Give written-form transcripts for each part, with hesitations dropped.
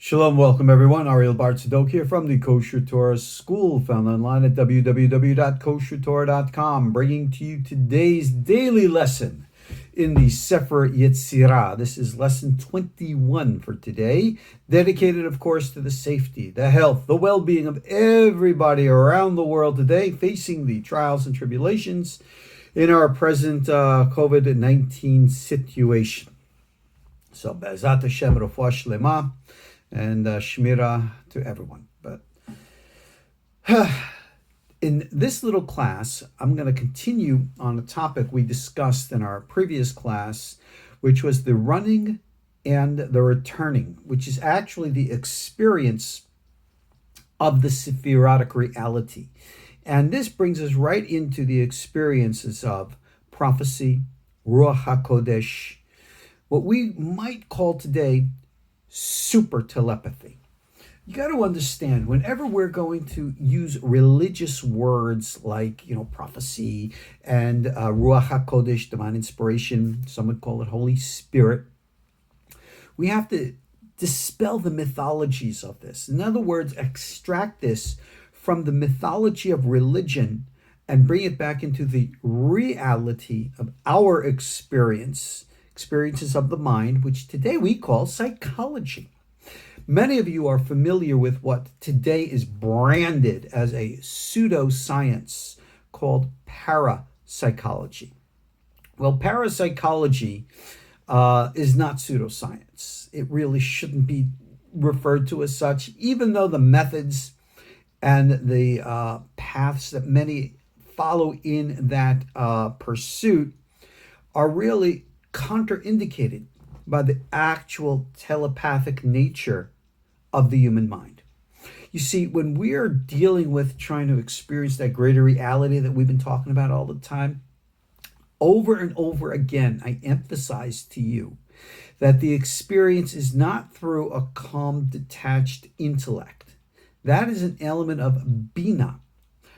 Shalom, welcome everyone. Ariel Tzadok here from the KosherTorah School, found online at www.koshertorah.com, bringing to you today's daily lesson in the Sefer Yetzirah. This is lesson 21 for today, dedicated, of course, to the safety, the health, the well-being of everybody around the world today, facing the trials and tribulations in our present COVID-19 situation. So, Be'ezat Hashem, Refuah Shlema, and Shmira to everyone. But in this little class, I'm going to continue on a topic we discussed in our previous class, which was the running and the returning, which is actually the experience of the Sephirotic reality. And this brings us right into the experiences of prophecy, Ruach HaKodesh, what we might call today super-telepathy. You got to understand, whenever we're going to use religious words like, prophecy and Ruach HaKodesh, divine inspiration, some would call it Holy Spirit, we have to dispel the mythologies of this. In other words, extract this from the mythology of religion and bring it back into the reality of our experiences of the mind, which today we call psychology. Many of you are familiar with what today is branded as a pseudoscience called parapsychology. Well, parapsychology is not pseudoscience. It really shouldn't be referred to as such, even though the methods and the paths that many follow in that pursuit are really contraindicated by the actual telepathic nature of the human mind. You see, when we are dealing with trying to experience that greater reality that we've been talking about all the time, over and over again, I emphasize to you that the experience is not through a calm, detached intellect. That is an element of Bina.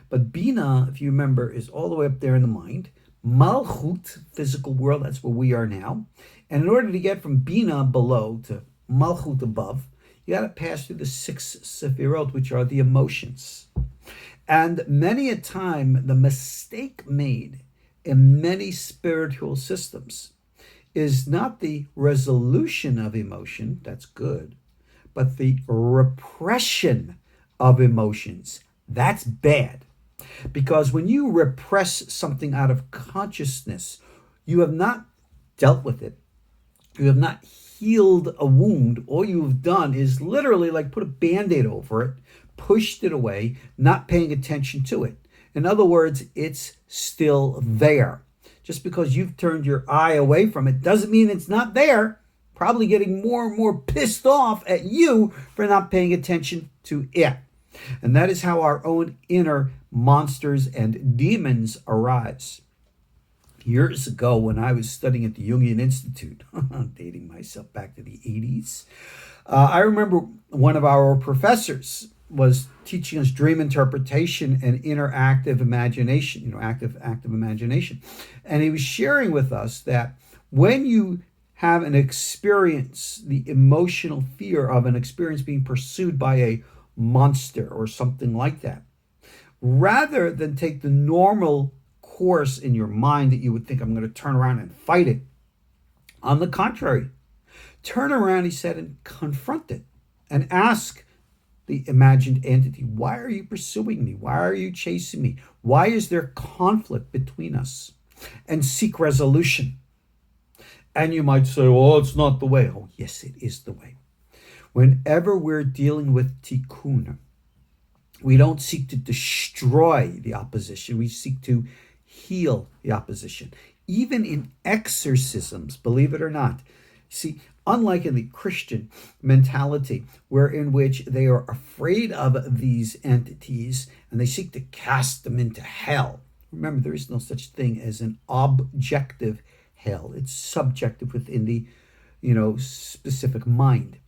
But Bina, if you remember, is all the way up there in the mind. Malchut, physical world, that's where we are now. And in order to get from Bina below to Malchut above, you got to pass through the 6 sefirot, which are the emotions. And many a time, the mistake made in many spiritual systems is not the resolution of emotion, that's good, but the repression of emotions, that's bad. Because when you repress something out of consciousness, you have not dealt with it. You have not healed a wound. All you've done is literally like put a Band-Aid over it, pushed it away, not paying attention to it. In other words, it's still there. Just because you've turned your eye away from it doesn't mean it's not there. Probably getting more and more pissed off at you for not paying attention to it. And that is how our own inner monsters and demons arise. Years ago, when I was studying at the Jungian Institute, dating myself back to the 80s, I remember one of our professors was teaching us dream interpretation and interactive imagination, active imagination. And he was sharing with us that when you have an experience, the emotional fear of an experience being pursued by a monster or something like that, rather than take the normal course in your mind that you would think, I'm going to turn around and fight it. On the contrary, turn around, he said, and confront it and ask the imagined entity, why are you pursuing me? Why are you chasing me? Why is there conflict between us? And seek resolution. And you might say, oh, it's not the way. Oh, yes, it is the way. Whenever we're dealing with tikkun, we don't seek to destroy the opposition. We seek to heal the opposition. Even in exorcisms, believe it or not. See, unlike in the Christian mentality, in which they are afraid of these entities and they seek to cast them into hell. Remember, there is no such thing as an objective hell. It's subjective within the, specific mind.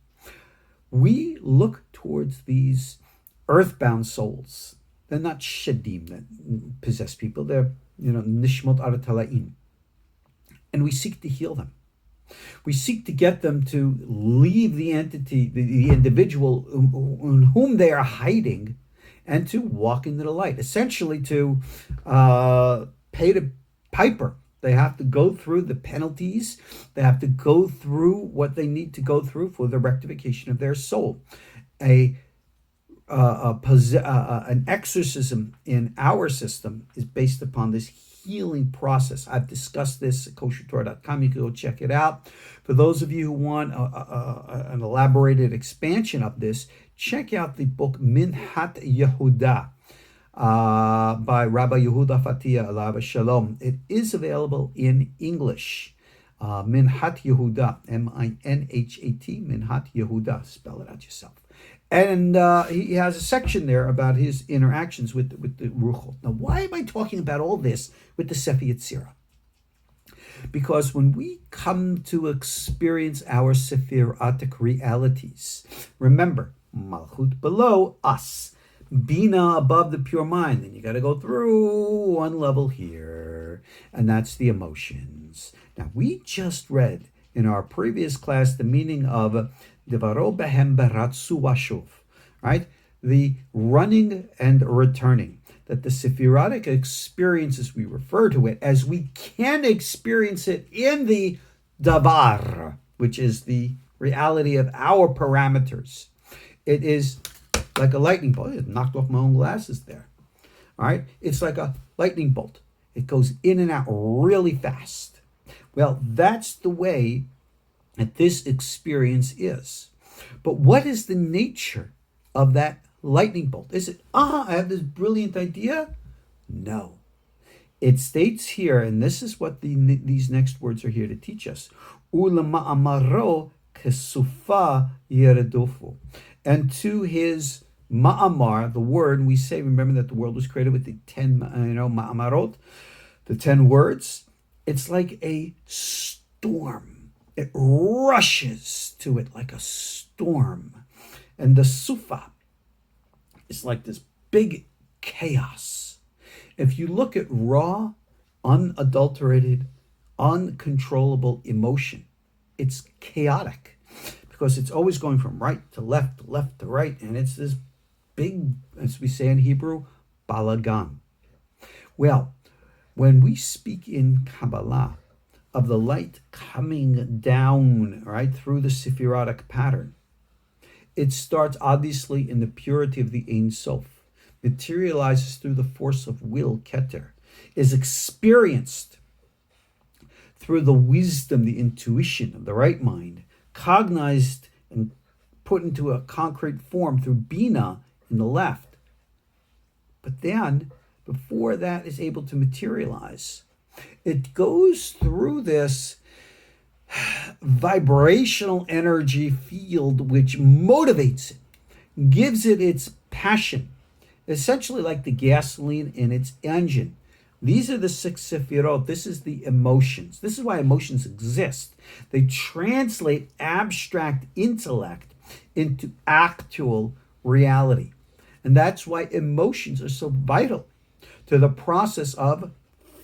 We look towards these earthbound souls. They're not shadim that possess people. They're, nishmot aratalaim. And we seek to heal them. We seek to get them to leave the entity, the individual in whom they are hiding, and to walk into the light. Essentially, to pay the piper. They have to go through the penalties. They have to go through what they need to go through for the rectification of their soul. An exorcism in our system is based upon this healing process. I've discussed this at KosherTorah.com. You can go check it out. For those of you who want an elaborated expansion of this, check out the book Minhat Yehuda by Rabbi Yehuda Fatia, alav shalom. It is available in English. Minhat Yehuda, Minhat, Minhat Yehuda. Spell it out yourself. And he has a section there about his interactions with the Ruchot. Now, why am I talking about all this with the Sefer Yetzirah? Because when we come to experience our Sephirotic realities, remember, Malchut below us, Bina above the pure mind, then you got to go through one level here, and that's the emotions. Now, we just read in our previous class the meaning of Devaro behem beratzu vashuv, right? The running and returning. That the Sephirotic experiences, we refer to it as we can experience it in the davar, which is the reality of our parameters. It is like a lightning bolt. I knocked off my own glasses there. All right? It's like a lightning bolt. It goes in and out really fast. Well, that's the way that this experience is. But what is the nature of that lightning bolt? Is it, I have this brilliant idea? No. It states here, and this is what these next words are here to teach us. Ulama'amaro kesufa yeredofu. And to his ma'amar, the word, we say, remember that the world was created with the 10 ma'amarot, the 10 words. It's like a storm. It rushes to it like a storm. And the sufa is like this big chaos. If you look at raw, unadulterated, uncontrollable emotion, it's chaotic because it's always going from right to left to right, and it's this big, as we say in Hebrew, balagan. Well, when we speak in Kabbalah of the light coming down, right, through the Sephirotic pattern, it starts obviously in the purity of the Ein Sof, materializes through the force of will, Keter, is experienced through the wisdom, the intuition of the right mind, cognized and put into a concrete form through Bina in the left. But then, before that is able to materialize, it goes through this vibrational energy field which motivates it, gives it its passion, essentially like the gasoline in its engine. These are the 6 sefirot. This is the emotions. This is why emotions exist. They translate abstract intellect into actual reality. And that's why emotions are so vital to the process of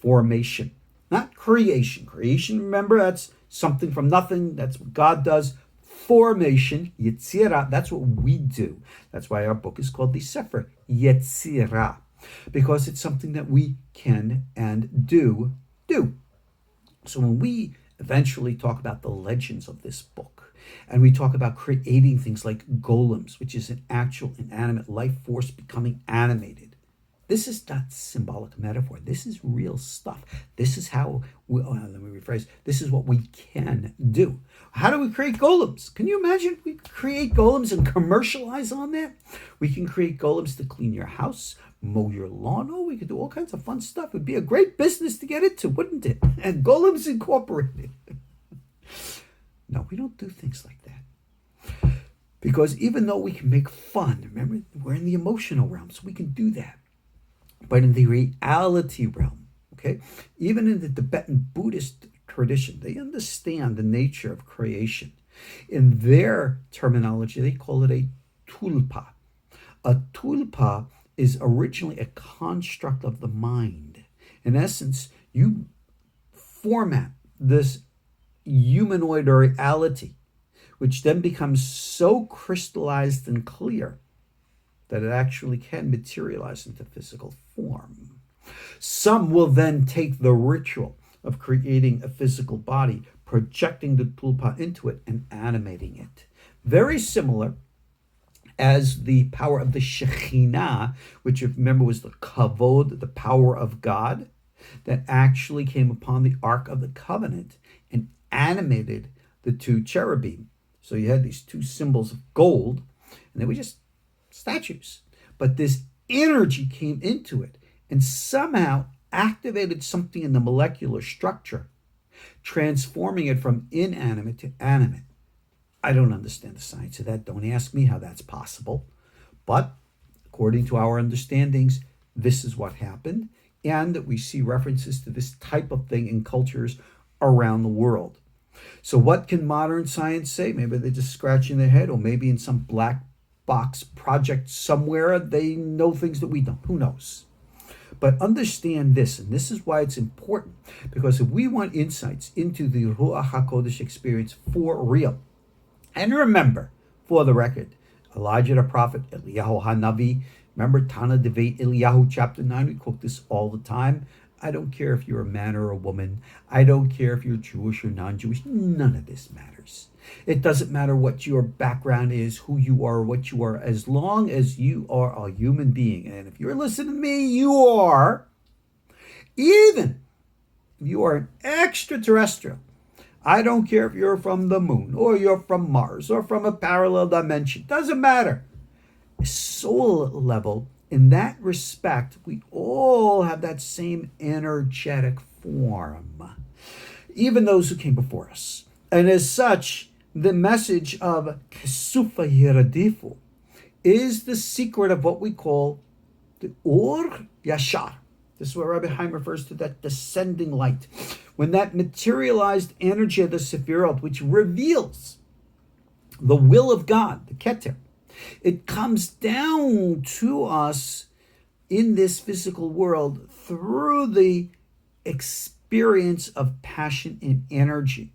formation, not creation. Creation, remember, that's something from nothing. That's what God does. Formation, Yetzirah, that's what we do. That's why our book is called the Sefer Yetzirah, because it's something that we can and do. So when we eventually talk about the legends of this book, and we talk about creating things like golems, which is an actual inanimate life force becoming animated, this is not symbolic metaphor. This is real stuff. This is how, let me rephrase, this is what we can do. How do we create golems? Can you imagine we create golems and commercialize on that? We can create golems to clean your house, mow your lawn. Oh, we could do all kinds of fun stuff. It would be a great business to get into, wouldn't it? And Golems Incorporated. No, we don't do things like that. Because even though we can make fun, remember, we're in the emotional realm, so we can do that. But in the reality realm, okay, even in the Tibetan Buddhist tradition, they understand the nature of creation. In their terminology, they call it a tulpa. A tulpa is originally a construct of the mind. In essence, you format this humanoid reality, which then becomes so crystallized and clear that it actually can materialize into physical form. Some will then take the ritual of creating a physical body, projecting the tulpa into it and animating it. Very similar as the power of the Shekhinah, which, if you remember, was the kavod, the power of God, that actually came upon the Ark of the Covenant and animated the two cherubim. So you had these two symbols of gold, and they were just statues. But this energy came into it and somehow activated something in the molecular structure, transforming it from inanimate to animate. I don't understand the science of that. Don't ask me how that's possible. But according to our understandings, this is what happened. And we see references to this type of thing in cultures around the world. So what can modern science say? Maybe they're just scratching their head, or maybe in some black box project somewhere they know things that we don't. Who knows? But understand this, and this is why it's important, because if we want insights into the Ruach HaKodesh experience for real, and remember, for the record, Elijah the prophet, Eliyahu HaNavi, remember Tana Devei Eliyahu chapter 9, we quote this all the time. I don't care if you're a man or a woman. I don't care if you're Jewish or non-Jewish. None of this matters. It doesn't matter what your background is, who you are, what you are, as long as you are a human being. And if you're listening to me, you are. Even if you are an extraterrestrial, I don't care if you're from the moon, or you're from Mars, or from a parallel dimension. Doesn't matter. Soul level, in that respect, we all have that same energetic form, even those who came before us. And as such, the message of Kesufa Yeradifu is the secret of what we call the Ohr Yashar. This is what Rabbi Haim refers to, that descending light. When that materialized energy of the sefirot, which reveals the will of God, the Keter, it comes down to us in this physical world through the experience of passion and energy.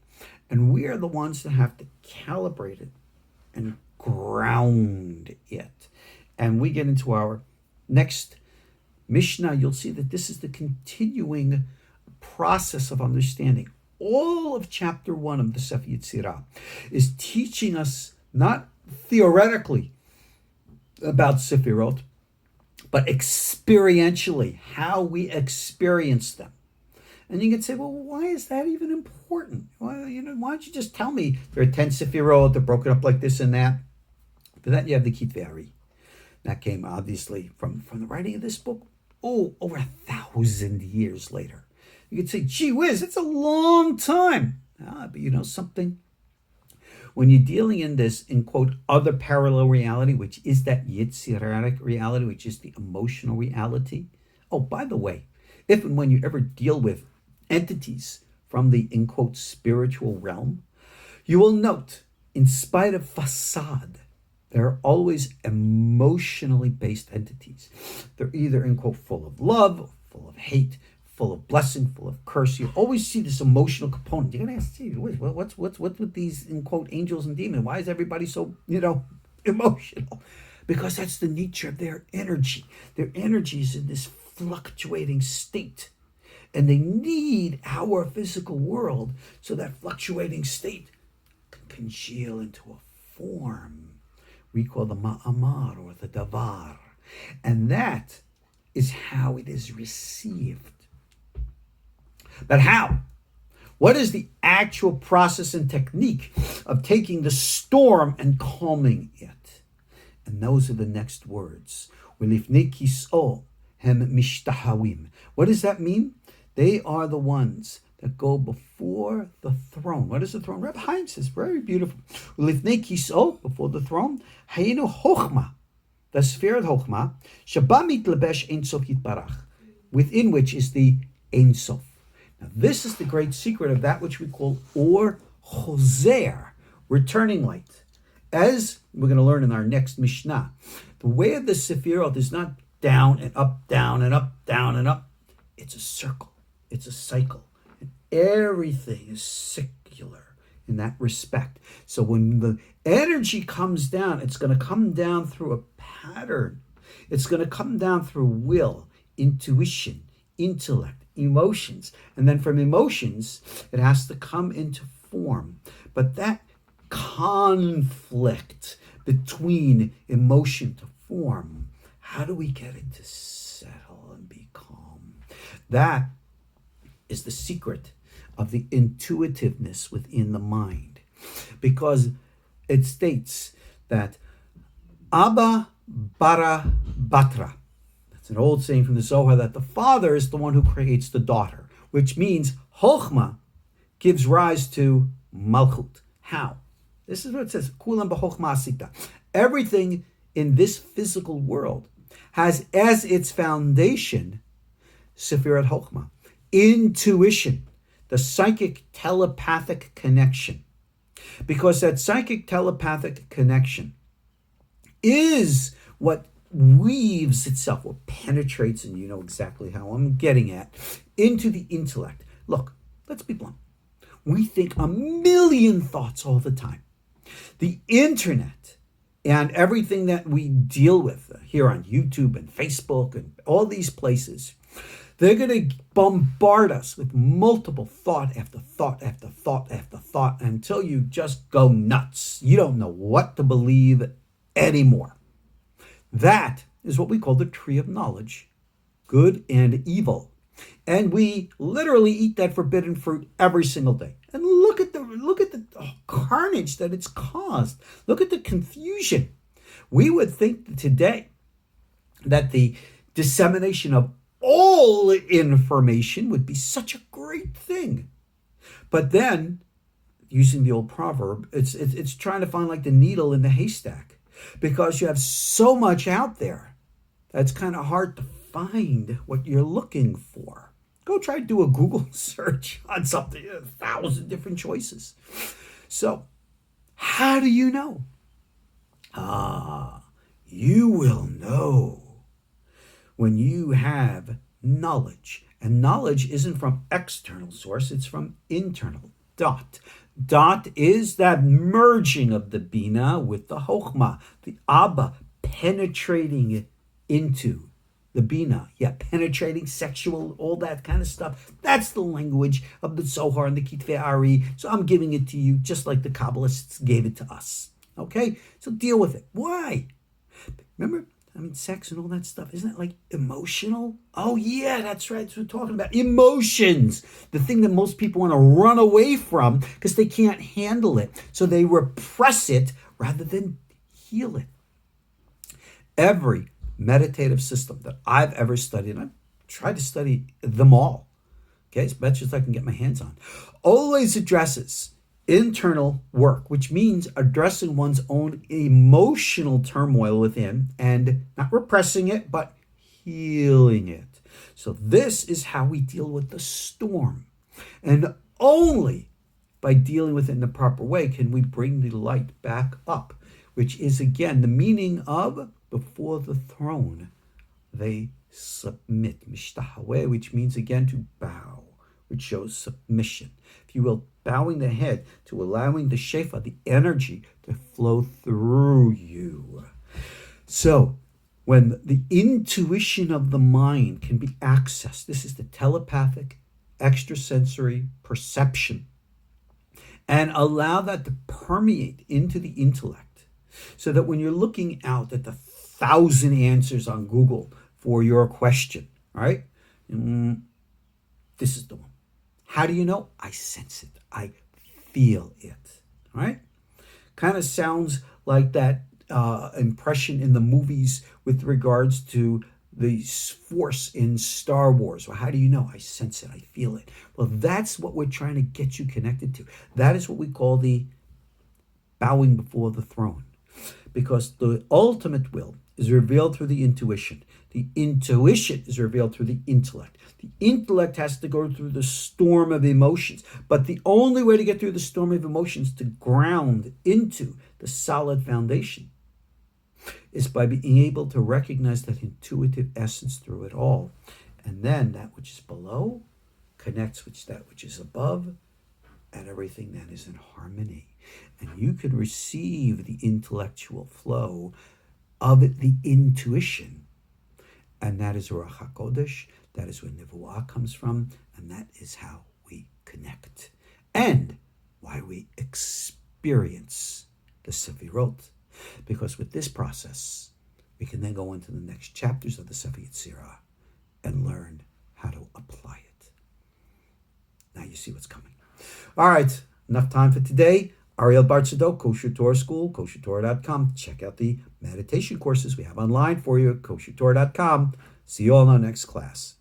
And we are the ones that have to calibrate it and ground it. And we get into our next Mishnah. You'll see that this is the continuing process of understanding. All of chapter 1 of the Sefer Yetzirah is teaching us not theoretically about sefirot, but experientially, how we experience them. And you can say, well, why is that even important? Well, why don't you just tell me there are 10 sefirot, they're broken up like this and that. But then you have the Ketuvei Ari. That came obviously from the writing of this book, over 1,000 years later. You could say, gee whiz, it's a long time. But you know something? When you're dealing in this, in quote, other parallel reality, which is that Yetzirah reality, which is the emotional reality. Oh, by the way, if and when you ever deal with entities from the, in quote, spiritual realm, you will note, in spite of facade, there are always emotionally based entities. They're either, in quote, full of love, full of hate, full of blessing, full of curse. You always see this emotional component. You're going to ask, what's with these, in quote, angels and demons? Why is everybody so, emotional? Because that's the nature of their energy. Their energy is in this fluctuating state. And they need our physical world so that fluctuating state can congeal into a form we call the ma'amar, or the davar. And that is how it is received. But how? What is the actual process and technique of taking the storm and calming it? And those are the next words. Ulifnei kis'o hem mishtahawim. What does that mean? They are the ones that go before the throne. What is the throne? Reb Chaim says, very beautiful. Ulifnei kis'o, before the throne, hayinu chochma, the sefirot chochma, sheba mitlabesh ein sof yitbarach, within which is the ein sof. Now, this is the great secret of that which we call Or Choser, returning light. As we're going to learn in our next Mishnah, the way of the Sefirot is not down and up, down and up, down and up. It's a circle. It's a cycle. And everything is circular in that respect. So when the energy comes down, it's going to come down through a pattern. It's going to come down through will, intuition, intellect, emotions. And then from emotions, it has to come into form. But that conflict between emotion to form, how do we get it to settle and be calm? That is the secret of the intuitiveness within the mind. Because it states that Abba Bara Batra. That's an old saying from the Zohar, that the father is the one who creates the daughter, which means Chochmah gives rise to Malchut. How? This is what it says, Kulam b'Chochmah asita. Everything in this physical world has as its foundation Sefirot Chochmah, intuition, the psychic telepathic connection. Because that psychic telepathic connection is what weaves itself, or penetrates, and you know exactly how I'm getting at, into the intellect. Look, let's be blunt. We think a million thoughts all the time. The internet and everything that we deal with here on YouTube and Facebook and all these places, they're going to bombard us with multiple thought after thought after thought after thought until you just go nuts. You don't know what to believe anymore. That is what we call the tree of knowledge, good and evil. And we literally eat that forbidden fruit every single day. And look at the carnage that it's caused. Look at the confusion. We would think today that the dissemination of all information would be such a great thing. But then, using the old proverb, it's trying to find like the needle in the haystack, because you have so much out there that's kind of hard to find what you're looking for. Go try to do a Google search on something, 1,000 different choices. So, how do you know? You will know when you have knowledge. And knowledge isn't from external source, it's from internal. Dot is that merging of the Bina with the Chochmah, the Abba penetrating into the Bina, penetrating, sexual, all that kind of stuff. That's the language of the Zohar and the Sefer Ari. So I'm giving it to you just like the Kabbalists gave it to us. Okay? So deal with it. Why? Remember, sex and all that stuff, isn't it like emotional? Oh yeah, that's right. That's what we're talking about. Emotions. The thing that most people want to run away from because they can't handle it. So they repress it rather than heal it. Every meditative system that I've ever studied, and I've tried to study them all, okay, as much as I can get my hands on, always addresses internal work, which means addressing one's own emotional turmoil within and not repressing it, but healing it. So this is how we deal with the storm. And only by dealing with it in the proper way can we bring the light back up, which is again the meaning of before the throne they submit, mishtahaweh, which means again to bow, which shows submission. If you will, bowing the head to allowing the shefa, the energy, to flow through you. So when the intuition of the mind can be accessed, this is the telepathic, extrasensory perception, and allow that to permeate into the intellect, so that when you're looking out at the 1,000 answers on Google for your question, right? This is the one. How do you know? I sense it. I feel it, right? Kind of sounds like that impression in the movies with regards to the force in Star Wars. Well, how do you know? I sense it. I feel it. Well, that's what we're trying to get you connected to. That is what we call the bowing before the throne, because the ultimate will is revealed through the intuition. The intuition is revealed through the intellect. The intellect has to go through the storm of emotions. But the only way to get through the storm of emotions, to ground into the solid foundation, is by being able to recognize that intuitive essence through it all. And then that which is below connects with that which is above, and everything then is in harmony. And you can receive the intellectual flow of the intuition. And that is Ruach HaKodesh. That is where Nivuah comes from. And that is how we connect. And why we experience the sefirot. Because with this process, we can then go into the next chapters of the Sefer Yetzirah and learn how to apply it. Now you see what's coming. All right, enough time for today. Ariel Bar Tzadok, KosherTorah School, KosherTorah.com. Check out the meditation courses we have online for you at KosherTorah.com. See you all in our next class.